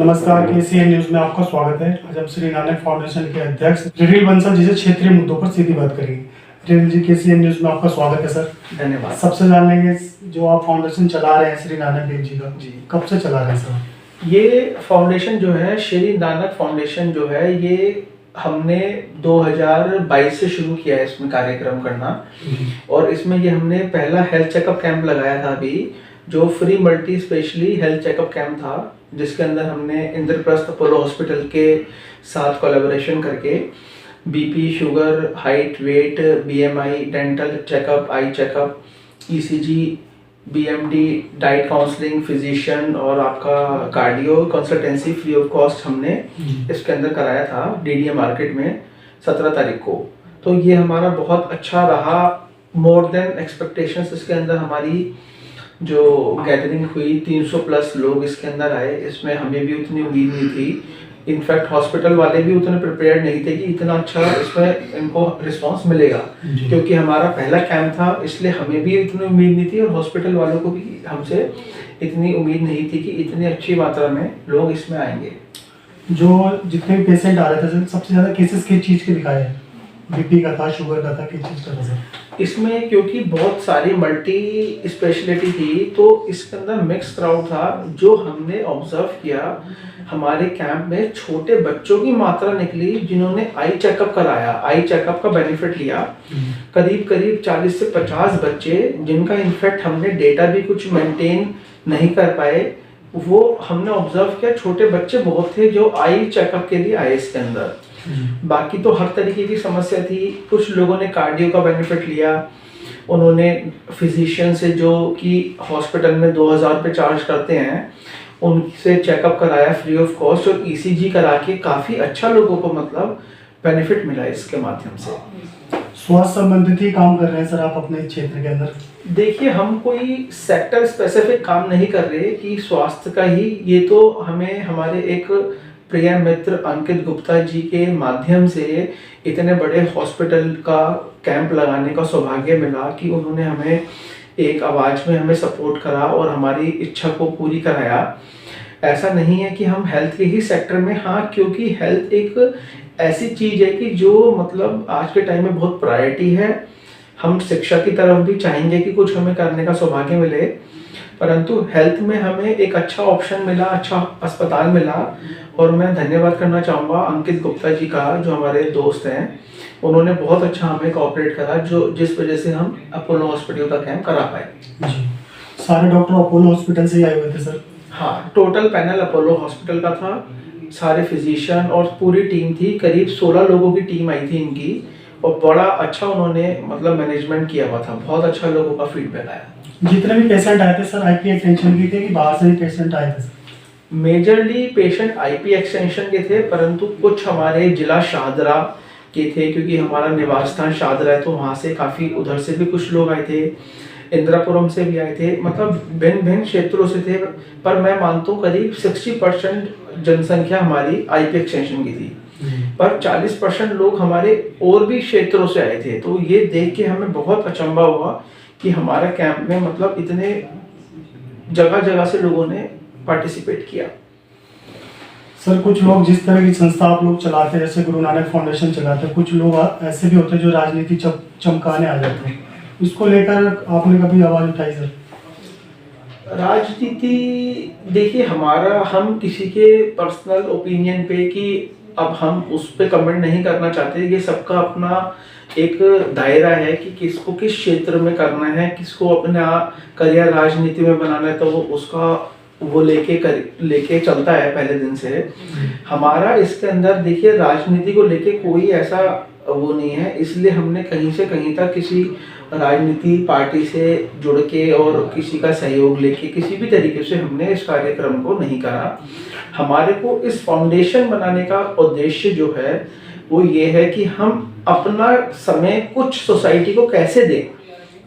नमस्कार, KCN news में आपका स्वागत है। आज हम श्री नानक फाउंडेशन के अध्यक्ष रिरिल बंसल जी से क्षेत्रीय मुद्दों पर सीधी बात करेंगे। रिरिल जी, केसीएन न्यूज में आपका स्वागत है सर। धन्यवाद। सबसे जान लेंगे जो आप फाउंडेशन चला रहे हैं श्री नानक देव जी का, कब से चला रहे हैं सर? ये फाउंडेशन जो है श्री नानक फाउंडेशन जो है, ये हमने 2022 से शुरू किया है इसमें कार्यक्रम करना। और इसमें ये हमने पहला हेल्थ चेकअप कैंप लगाया था अभी, जो free multi specially health checkup camp था, जिसके अंदर हमने इंद्रप्रस्थ अपोलो हॉस्पिटल के साथ कोलैबोरेशन करके BP, sugar, height, weight, BMI, dental checkup, eye checkup, ECG, BMD, diet counselling, physician और आपका cardio consultancy free of cost हमने इसके अंदर कराया था डीडीए मार्केट में 17 तारीख को। तो ये हमारा बहुत अच्छा रहा, मोर देन एक्सपेक्टेशंस। इसके अंदर हमारी जो गैदरिंग हुई 300 प्लस लोग इसके अंदर आए, इसमें हमें भी उतनी उम्मीद नहीं थी। इनफैक्ट हॉस्पिटल वाले भी उतने प्रिपेयर्ड नहीं थे कि इतना अच्छा इसमें इनको रिस्पांस मिलेगा, क्योंकि हमारा पहला कैंप था, इसलिए हमें भी इतनी उम्मीद नहीं थी और हॉस्पिटल वालों को भी हमसे इतनी उम्मीद नहीं थी कि इतनी अच्छी मात्रा में लोग इसमें आएंगे। जो जितने भी पेशेंट आ रहे थे सबसे ज्यादा केसेस किस चीज के दिखाए हैं? बीपी का था, शुगर का था, किस चीज का था सर? इसमें क्योंकि बहुत सारी मल्टी स्पेशलिटी थी, तो इसके अंदर मिक्स क्राउड था। जो हमने ऑब्जर्व किया, हमारे कैंप में छोटे बच्चों की मात्रा निकली जिन्होंने आई चेकअप कराया, आई चेकअप का बेनिफिट लिया। करीब करीब 40 से 50 बच्चे, जिनका इनफैक्ट हमने डेटा भी कुछ मेंटेन नहीं कर पाए, वो हमने ऑब्जर्व किया। छोटे बच्चे बहुत थे जो आई चेकअप के लिए आए इसके अंदर। बाकी तो हर तरीके की समस्या थी। कुछ लोगों ने कार्डियो का बेनिफिट लिया, उन्होंने फिजिशियन से जो कि हॉस्पिटल में 2000 रुपये चार्ज करते हैं, उनसे चेकअप कराया फ्री ऑफ कॉस्ट, और ईसीजी करा के काफ़ी अच्छा लोगों को मतलब बेनिफिट मिला इसके माध्यम से। स्वास्थ्य संबंधित ही काम कर रहे हैं सर आप अपने क्षेत्र के अंदर? देखिए, हम कोई सेक्टर स्पेसिफिक काम नहीं कर रहे कि स्वास्थ्य का ही, ये तो हमें हमारे एक प्रिय मित्र अंकित गुप्ता जी के माध्यम से इतने बड़े हॉस्पिटल का कैंप लगाने का सौभाग्य मिला कि उन्होंने हमें एक आवाज़ में हमें सपोर्ट करा और हमारी इच्छा को पूरी कराया। ऐसा नहीं है कि हम हेल्थ के ही सेक्टर में, हाँ, क्योंकि हेल्थ एक ऐसी चीज़ है कि जो मतलब आज के टाइम में बहुत प्रायोरिटी है। हम शिक्षा की तरफ भी चाहेंगे कि कुछ हमें करने का सौभाग्य मिले, परंतु हेल्थ में हमें एक अच्छा ऑप्शन मिला, अच्छा अस्पताल मिला। और मैं धन्यवाद करना चाहूँगा अंकित गुप्ता जी का, जो हमारे दोस्त हैं। उन्होंने बहुत अच्छा हमें कोऑपरेट करा, जो जिस वजह से हम अपोलो हॉस्पिटल का कैंप करा पाए। जी, सारे डॉक्टर अपोलो हॉस्पिटल से ही आए हुए थे सर? हाँ, टोटल पैनल अपोलो हॉस्पिटल का था, सारे फिजिशियन और पूरी टीम थी। करीब 16 लोगों की टीम आई थी इनकी, और बड़ा अच्छा उन्होंने मतलब मैनेजमेंट किया हुआ था। बहुत अच्छा लोगों का फीडबैक आया। जितने भी पेशेंट आए थे सर, आईपी एक्सटेंशन के थे कि बाहर से भी पेशेंट आए थे sir? Majorly patient IP extension के थे, परंतु कुछ हमारे जिला शाहदरा के थे, क्योंकि हमारा निवास स्थान शाहदरा है, तो वहाँ से काफ़ी उधर से भी कुछ लोग आए थे, इंदिरापुरम से भी आए थे, मतलब भिन्न भिन्न क्षेत्रों से थे। पर मैं मानता हूँ करीब 60% जनसंख्या हमारी आईपी एक्सटेंशन की थी, पर 40% लोग हमारे और भी क्षेत्रों से आए थे। तो ये देख के हमें बहुत अचंभा हुआ कि हमारे कैंप में मतलब इतने जगह जगह से लोगों ने पार्टिसिपेट किया। सर, कुछ लोग जिस तरह की संस्था आप लोग चलाते हैं, जैसे गुरु नानक फाउंडेशन चलाते हैं, कुछ लोग ऐसे भी होते हैं जो राजनीति चमकाने आ जाते हैं, इसको लेकर आपने कभी आवाज उठाई सर? राजनीति, देखिए, हम किसी के पर्सनल ओपिनियन पे कि अब हम उस पे कमेंट नहीं करना चाहते। ये सबका अपना एक दायरा है कि किसको किस क्षेत्र में करना है, किसको अपना करियर राजनीति में बनाना है, तो वो उसका वो लेके चलता है पहले दिन से। हमारा इसके अंदर देखिए, राजनीति को लेके कोई ऐसा वो नहीं है, इसलिए हमने कहीं से कहीं तक किसी राजनीति पार्टी से जुड़ के और किसी का सहयोग लेके किसी भी तरीके से हमने इस कार्यक्रम को नहीं करा। हमारे को इस फाउंडेशन बनाने का उद्देश्य जो है वो ये है कि हम अपना समय कुछ सोसाइटी को कैसे दें,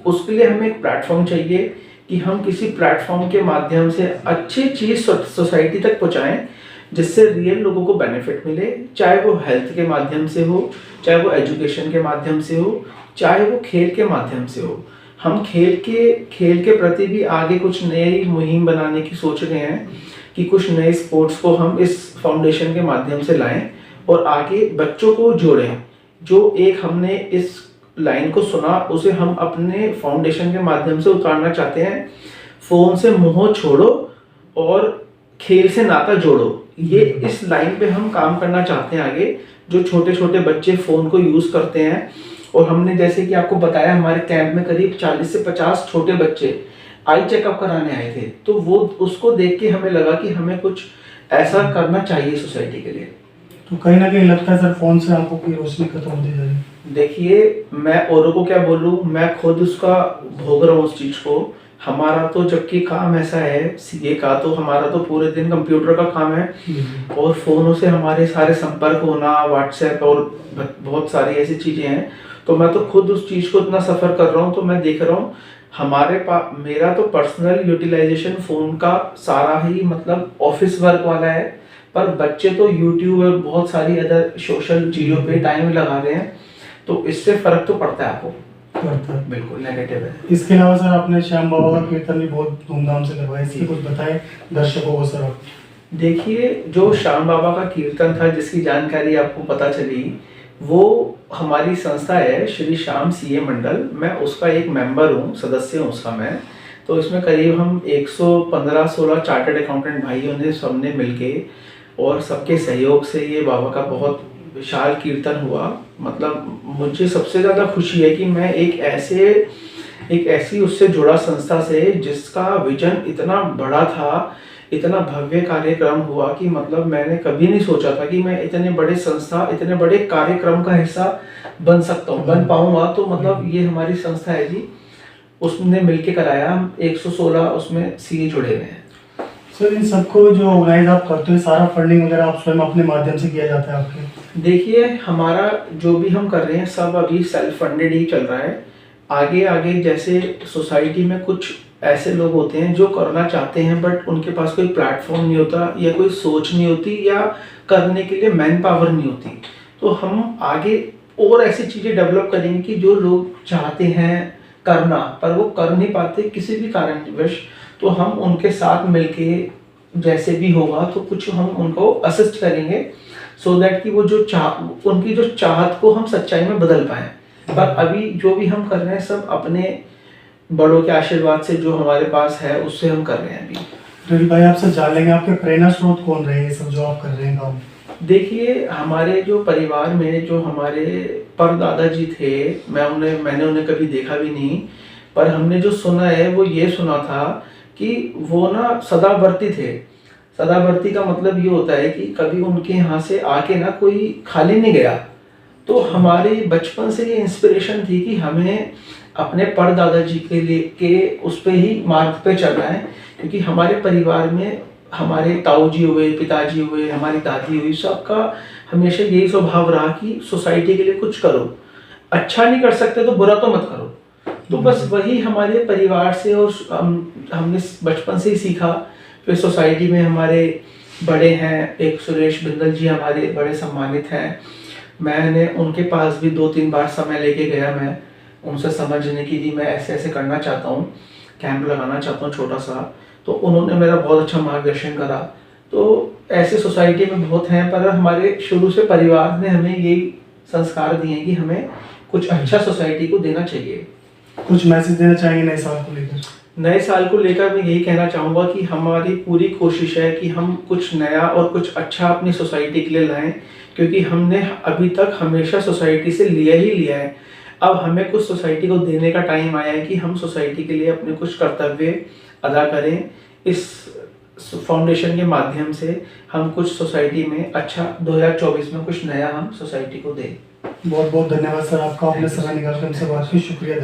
उसके लिए हमें एक प्लेटफॉर्म चाहिए कि हम किसी प्लेटफॉर्म के माध्यम से अच्छी चीज़ सोसाइटी तक पहुंचाएं, जिससे रियल लोगों को बेनिफिट मिले, चाहे वो हेल्थ के माध्यम से हो, चाहे वो एजुकेशन के माध्यम से हो, चाहे वो खेल के माध्यम से हो। हम खेल के प्रति भी आगे कुछ नई मुहिम बनाने की सोच रहे हैं। कि कुछ नए स्पोर्ट्स को हम इस फाउंडेशन के माध्यम से लाएं और आगे बच्चों को जोड़ें। जो एक हमने इस लाइन को सुना उसे हम अपने फाउंडेशन के माध्यम से उतारना चाहते हैं। फोन से मोह छोड़ो और खेल से नाता जोड़ो, ये इस लाइन पे हम काम करना चाहते हैं आगे। जो छोटे छोटे बच्चे फोन को यूज करते हैं, और हमने जैसे कि आपको बताया हमारे कैंप में करीब 40 से 50 छोटे बच्चे आई चेकअप कराने आए थे, तो वो उसको देख के हमें लगा कि हमें कुछ ऐसा करना चाहिए सोसाइटी के लिए। तो कहीं ना कहीं लगता है सर फोन से आंखों की रोशनी खत्म होती जा रही है। देखिए, मैं औरों को क्या बोलूं, मैं खुद उसका भोग रहा हूँ उस चीज को। हमारा तो जबकि काम ऐसा है सीए का, तो हमारा तो पूरे दिन कंप्यूटर का काम है और फोनों से हमारे सारे संपर्क होना, व्हाट्सएप और बहुत सारी ऐसी चीजें हैं। तो मैं तो खुद उस चीज को इतना सफर कर रहा हूँ, तो मैं देख रहा हूँ हमारे पास मेरा तो पर्सनल यूटिलाइजेशन फोन का सारा ही मतलब ऑफिस वर्क वाला है, पर बच्चे तो यूट्यूब और बहुत सारी अदर सोशल चीजों पे टाइम लगा रहे हैं, तो इससे फर्क तो पड़ता है आपको। पड़ता है, बिल्कुल नेगेटिव है। इसके अलावा सर आपने श्याम बाबा का कीर्तन भी बहुत धूमधाम से करवाया, इसकी कुछ बताएं दर्शकों को सर आप। देखिए, जो श्याम बाबा का कीर्तन था जिसकी जानकारी आपको पता चली, वो हमारी संस्था है श्री श्याम सीए मंडल, मैं उसका एक मेंबर हूँ, सदस्य हूँ उसका मैं। तो इसमें करीब हम 115-16 चार्टर्ड अकाउंटेंट भाइयों ने सबने मिलके और सबके सहयोग से ये बाबा का बहुत विशाल कीर्तन हुआ। मतलब मुझे सबसे ज़्यादा खुशी है कि मैं एक ऐसी उससे जुड़ा संस्था से जिसका विजन इतना बड़ा था, इतना भव्य कार्यक्रम हुआ कि मतलब मैंने कभी नहीं सोचा था कि मैं इतने बड़े संस्था, इतने बड़े कार्यक्रम का हिस्सा बन सकता हूँ, बन पाऊंगा। तो मतलब ये हमारी संस्था है जी, उसने मिलके कराया। हम 116 उसमें सीए जुड़े हुए हैं। सर इन सबको जो ऑर्गेनाइज आप करते हो, सारा फंडिंग वगैरह आप स्वयं अपने माध्यम से किया जाता है आपके? देखिए, हमारा जो भी हम कर रहे हैं सब अभी सेल्फ फंडेड ही चल रहा है। आगे आगे जैसे सोसाइटी में कुछ ऐसे लोग होते हैं जो करना चाहते हैं बट उनके पास कोई प्लेटफॉर्म नहीं होता या कोई सोच नहीं होती या करने के लिए मैन पावर नहीं होती, तो हम आगे और ऐसी चीज़ें डेवलप करेंगे कि जो लोग चाहते हैं करना पर वो कर नहीं पाते किसी भी कारणवश, तो हम उनके साथ मिलके जैसे भी होगा तो कुछ हम उनको असिस्ट करेंगे सो दैट कि वो जो उनकी जो चाहत को हम सच्चाई में बदल पाएं। पर अभी जो भी हम कर रहे हैं सब अपने बड़ों के आशीर्वाद से जो हमारे पास है उससे हम कर रहे हैं अभी। तो भाई आपसे जान लेंगे आपके प्रेरणा स्रोत कौन रहे हैं सब जो आप कर रहे हैं काम? देखिए, हमारे जो परिवार में जो हमारे परदादा जी थे, मैंने उन्हें कभी देखा भी नहीं, पर हमने जो सुना है वो ये सुना था कि वो ना सदावर्ती थे। सदावर्ती का मतलब ये होता है कि कभी उनके यहाँ से आके ना कोई खाली नहीं गया। तो हमारे बचपन से ये इंस्पिरेशन थी कि हमें अपने परदादा जी के उस पे ही मार्ग पे चलना है, क्योंकि हमारे परिवार में हमारे ताऊ जी हुए, पिताजी हुए, हमारी दादी हुई, सबका हमेशा यही स्वभाव रहा कि सोसाइटी के लिए कुछ करो, अच्छा नहीं कर सकते तो बुरा तो मत करो। तो बस वही हमारे परिवार से और हमने बचपन से ही सीखा। फिर सोसाइटी में हमारे बड़े हैं, एक सुरेश बिंदल जी हमारे बड़े सम्मानित हैं, मैंने उनके पास भी 2-3 बार समय लेके गया, मैं उनसे समझने की भी मैं ऐसे ऐसे करना चाहता हूँ, कैंप लगाना चाहता हूँ छोटा सा, तो उन्होंने मेरा बहुत अच्छा मार्गदर्शन करा। तो ऐसे सोसाइटी में बहुत हैं, पर हमारे शुरू से परिवार ने हमें यही संस्कार दिए हैं कि हमें कुछ अच्छा सोसाइटी को देना चाहिए। कुछ मैसेज देना चाहेंगे नए साल को लेकर? नए साल को लेकर मैं यही कहना चाहूँगा कि हमारी पूरी कोशिश है कि हम कुछ नया और कुछ अच्छा अपनी सोसाइटी के लिए लाएं, क्योंकि हमने अभी तक हमेशा सोसाइटी से लिया ही लिया है। अब हमें कुछ सोसाइटी को देने का टाइम आया है कि हम सोसाइटी के लिए अपने कुछ कर्तव्य अदा करें। इस फाउंडेशन के माध्यम से हम कुछ सोसाइटी में अच्छा 2024 में कुछ नया हम सोसाइटी को दें। बहुत बहुत धन्यवाद सर आपका, आपने समय निकाल कर हमसे बात की, शुक्रिया।